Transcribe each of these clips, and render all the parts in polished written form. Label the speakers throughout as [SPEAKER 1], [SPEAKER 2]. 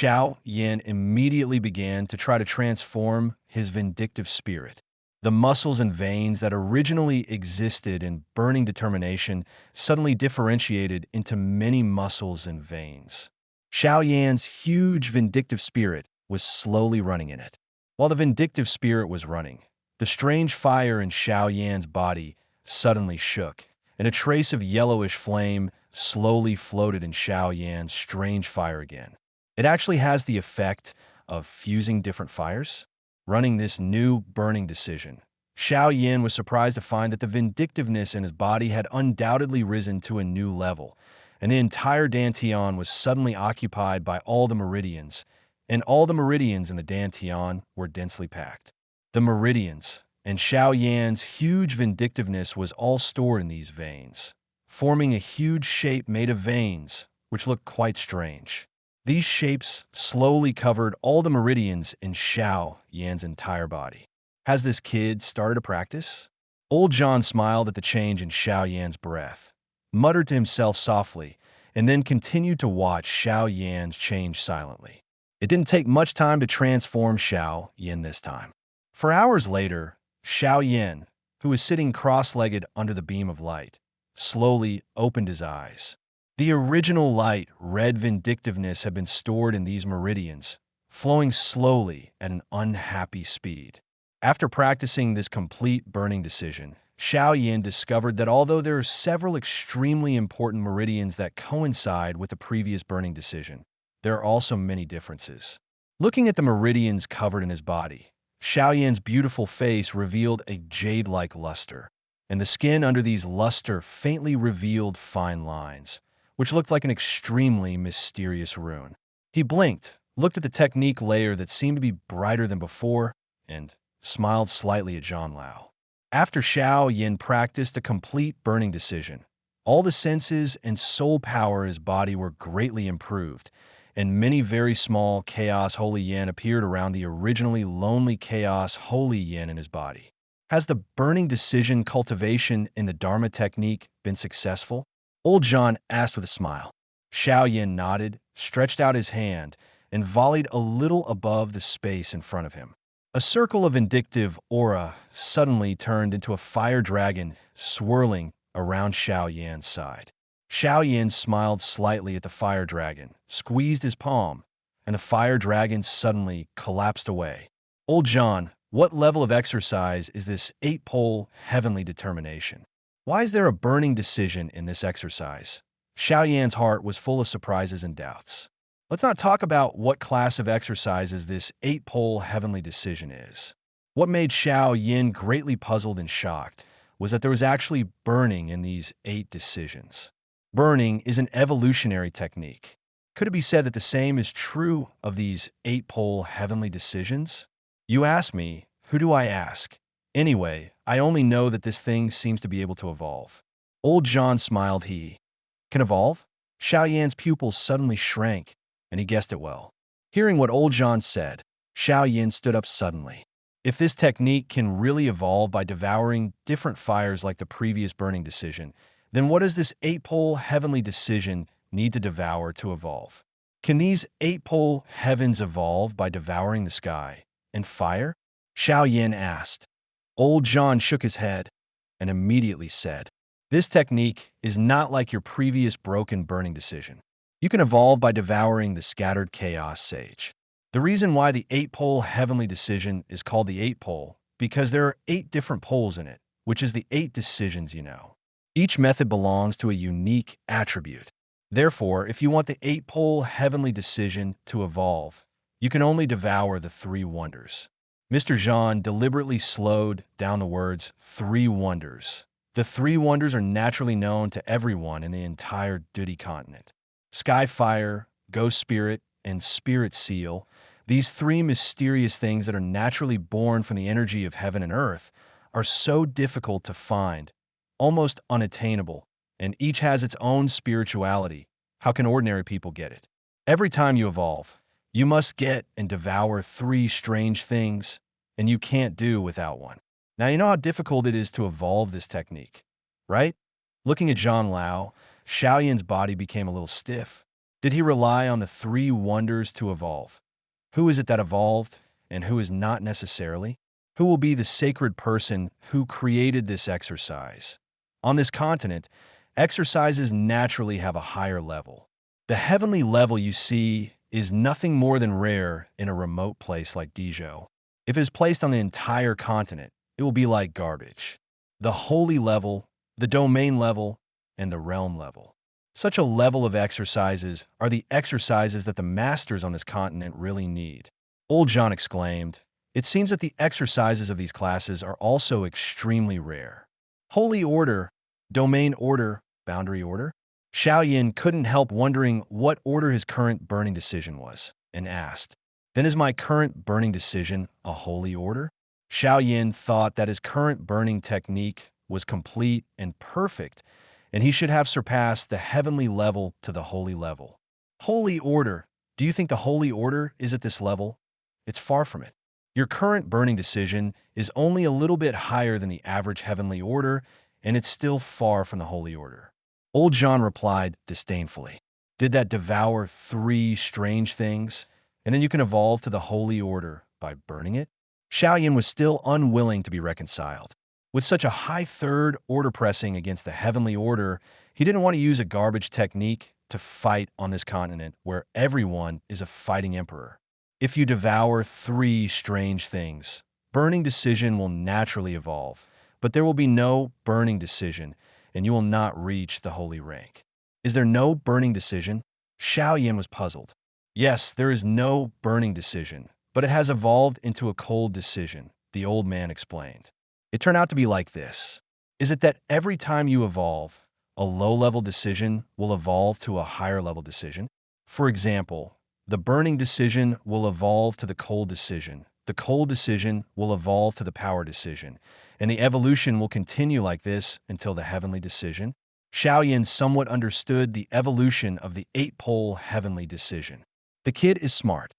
[SPEAKER 1] Xiao Yan immediately began to try to transform his vindictive spirit. The muscles and veins that originally existed in burning determination suddenly differentiated into many muscles and veins. Xiao Yan's huge vindictive spirit was slowly running in it. While the vindictive spirit was running, the strange fire in Xiao Yan's body suddenly shook, and a trace of yellowish flame slowly floated in Xiao Yan's strange fire again. It actually has the effect of fusing different fires. Running this new burning decision, Xiao Yan was surprised to find that the vindictiveness in his body had undoubtedly risen to a new level, and the entire Dantian was suddenly occupied by all the meridians, and all the meridians in the Dantian were densely packed. The meridians and Xiao Yan's huge vindictiveness was all stored in these veins, forming a huge shape made of veins, which looked quite strange. These shapes slowly covered all the meridians in Xiao Yan's entire body. Has this kid started to practice? Old John smiled at the change in Xiao Yan's breath, muttered to himself softly, and then continued to watch Xiao Yan's change silently. It didn't take much time to transform Xiao Yan this time. For hours later, Xiao Yan, who was sitting cross-legged under the beam of light, slowly opened his eyes. The original light red vindictiveness had been stored in these meridians, flowing slowly at an unhappy speed. After practicing this complete burning decision, Xiao Yan discovered that although there are several extremely important meridians that coincide with the previous burning decision, there are also many differences. Looking at the meridians covered in his body, Xiao Yan's beautiful face revealed a jade-like luster, and the skin under these luster faintly revealed fine lines, which looked like an extremely mysterious rune. He blinked, looked at the technique layer that seemed to be brighter than before, and smiled slightly at Zhang Lao. After Xiao Yan practiced a complete burning decision, all the senses and soul power in his body were greatly improved, and many very small Chaos Holy Yen appeared around the originally lonely Chaos Holy Yen in his body. Has the burning decision cultivation in the Dharma technique been successful? Old John asked with a smile. Xiao Yan nodded, stretched out his hand, and volleyed a little above the space in front of him. A circle of vindictive aura suddenly turned into a fire dragon swirling around Xiao Yan's side. Xiao Yan smiled slightly at the fire dragon, squeezed his palm, and the fire dragon suddenly collapsed away. Old John, what level of exercise is this 8-pole heavenly determination? Why is there a burning decision in this exercise? Xiao Yan's heart was full of surprises and doubts. Let's not talk about what class of exercises this 8-pole heavenly decision is. What made Xiao Yan greatly puzzled and shocked was that there was actually burning in these 8 decisions. Burning is an evolutionary technique. Could it be said that the same is true of these 8-pole heavenly decisions? You ask me, who do I ask? Anyway, I only know that this thing seems to be able to evolve. Old John smiled. He can evolve? Xiao Yan's pupils suddenly shrank, and he guessed it well. Hearing what Old John said, Xiao Yan stood up suddenly. If this technique can really evolve by devouring different fires like the previous burning decision, then what does this 8-pole heavenly decision need to devour to evolve? Can these 8-pole heavens evolve by devouring the sky and fire? Xiao Yan asked. Old John shook his head and immediately said, this technique is not like your previous broken burning decision. You can evolve by devouring the scattered chaos sage. The reason why the 8-pole heavenly decision is called the 8-pole, because there are 8 different poles in it, which is the 8 decisions you know. Each method belongs to a unique attribute. Therefore, if you want the 8-pole heavenly decision to evolve, you can only devour the 3 wonders. Mr. Zhang deliberately slowed down the words 3 wonders. The 3 wonders are naturally known to everyone in the entire Dudi continent. Sky Fire, Ghost Spirit, and Spirit Seal, these 3 mysterious things that are naturally born from the energy of heaven and earth, are so difficult to find, almost unattainable, and each has its own spirituality. How can ordinary people get it? Every time you evolve, you must get and devour 3 strange things, and you can't do without one. Now you know how difficult it is to evolve this technique, right? Looking at Zhang Lao, Xiao Yan's body became a little stiff. Did he rely on the three wonders to evolve? Who is it that evolved, and who is not necessarily? Who will be the sacred person who created this exercise? On this continent, exercises naturally have a higher level. The heavenly level you see is nothing more than rare in a remote place like Dijon. If it is placed on the entire continent, it will be like garbage. The holy level, the domain level, and the realm level. Such a level of exercises are the exercises that the masters on this continent really need. Old John exclaimed, "It seems that the exercises of these classes are also extremely rare." Holy order, domain order, boundary order? Xiao Yan couldn't help wondering what order his current burning decision was, and asked, "Then is my current burning decision a holy order?" Xiao Yan thought that his current burning technique was complete and perfect, and he should have surpassed the heavenly level to the holy level. Holy order. Do you think the holy order is at this level? It's far from it. Your current burning decision is only a little bit higher than the average heavenly order, and it's still far from the holy order. Old John replied disdainfully, "Did that devour three strange things, and then you can evolve to the holy order by burning it?" Xiao Yan was still unwilling to be reconciled. With such a high third order pressing against the heavenly order, he didn't want to use a garbage technique to fight on this continent where everyone is a fighting emperor. If you devour three strange things, burning decision will naturally evolve, but there will be no burning decision, and you will not reach the holy rank. Is there no burning decision? Xiao Yan was puzzled. Yes, there is no burning decision, but it has evolved into a cold decision, the old man explained. It turned out to be like this. Is it that every time you evolve, a low-level decision will evolve to a higher-level decision? For example, the burning decision will evolve to the cold decision will evolve to the power decision, and the evolution will continue like this until the heavenly decision. Xiao Yan somewhat understood the evolution of the eight-pole heavenly decision. The kid is smart.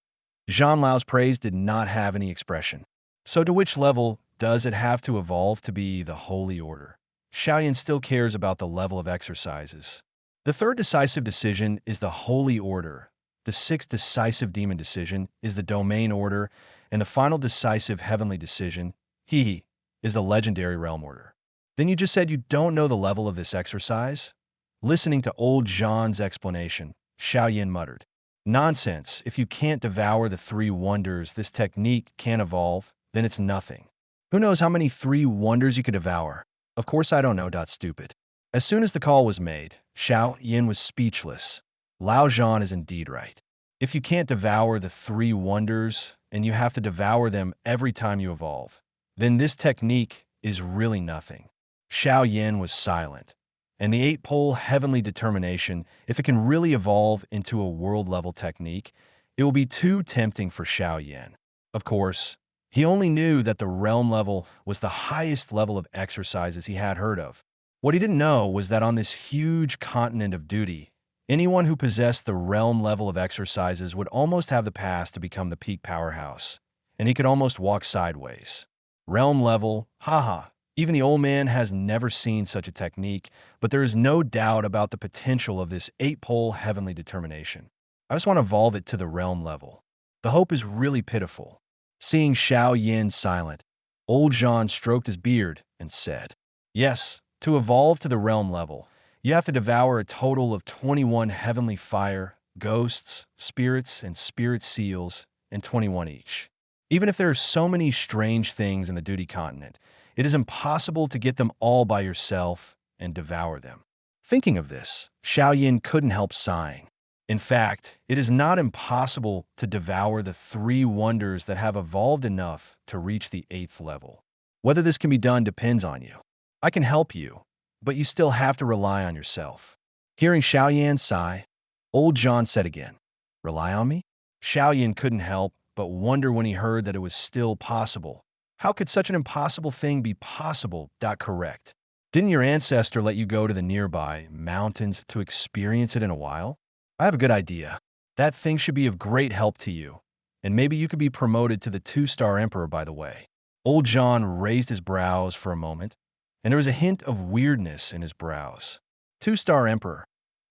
[SPEAKER 1] Zhang Lao's praise did not have any expression. So to which level does it have to evolve to be the holy order? Xiao Yan still cares about the level of exercises. The third decisive decision is the holy order. The sixth decisive demon decision is the domain order, and the final decisive heavenly decision, is the legendary realm order. Then you just said you don't know the level of this exercise? Listening to old Zhang's explanation, Xiao Yan muttered, "Nonsense. If you can't devour the three wonders, this technique can't evolve, then it's nothing. Who knows how many three wonders you could devour? Of course I don't know, stupid." As soon as the call was made, Xiao Yan was speechless. Lao Zhan is indeed right. If you can't devour the three wonders, and you have to devour them every time you evolve, then this technique is really nothing. Xiao Yan was silent. And the eight-pole heavenly determination, if it can really evolve into a world-level technique, it will be too tempting for Xiao Yan. Of course, he only knew that the realm level was the highest level of exercises he had heard of. What he didn't know was that on this huge continent of duty, anyone who possessed the realm level of exercises would almost have the pass to become the peak powerhouse, and he could almost walk sideways. Realm level, haha. Even the old man has never seen such a technique, but there is no doubt about the potential of this eight-pole heavenly determination. I just want to evolve it to the realm level. The hope is really pitiful. Seeing Xiao Yan silent, old Zhan stroked his beard and said, "Yes, to evolve to the realm level, you have to devour a total of 21 heavenly fire, ghosts, spirits, and spirit seals, and 21 each. Even if there are so many strange things in the duty continent, it is impossible to get them all by yourself and devour them." Thinking of this, Xiao Yan couldn't help sighing. In fact, it is not impossible to devour the three wonders that have evolved enough to reach the 8th level. Whether this can be done depends on you. I can help you, but you still have to rely on yourself. Hearing Xiao Yan sigh, old John said again, "Rely on me?" Xiao Yan couldn't help but wonder when he heard that it was still possible. How could such an impossible thing be possible? Correct. Didn't your ancestor let you go to the nearby mountains to experience it in a while? I have a good idea. That thing should be of great help to you, and maybe you could be promoted to the 2-star emperor, by the way. Old John raised his brows for a moment, and there was a hint of weirdness in his brows. 2-star emperor.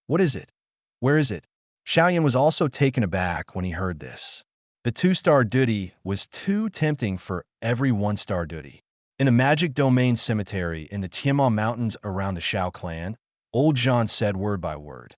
[SPEAKER 1] What is it? Where is it? Xiao Yan was also taken aback when he heard this. The two-star duty was too tempting for every one-star duty. In a magic domain cemetery in the Tianma Mountains around the Xiao clan, old Zhan said word by word,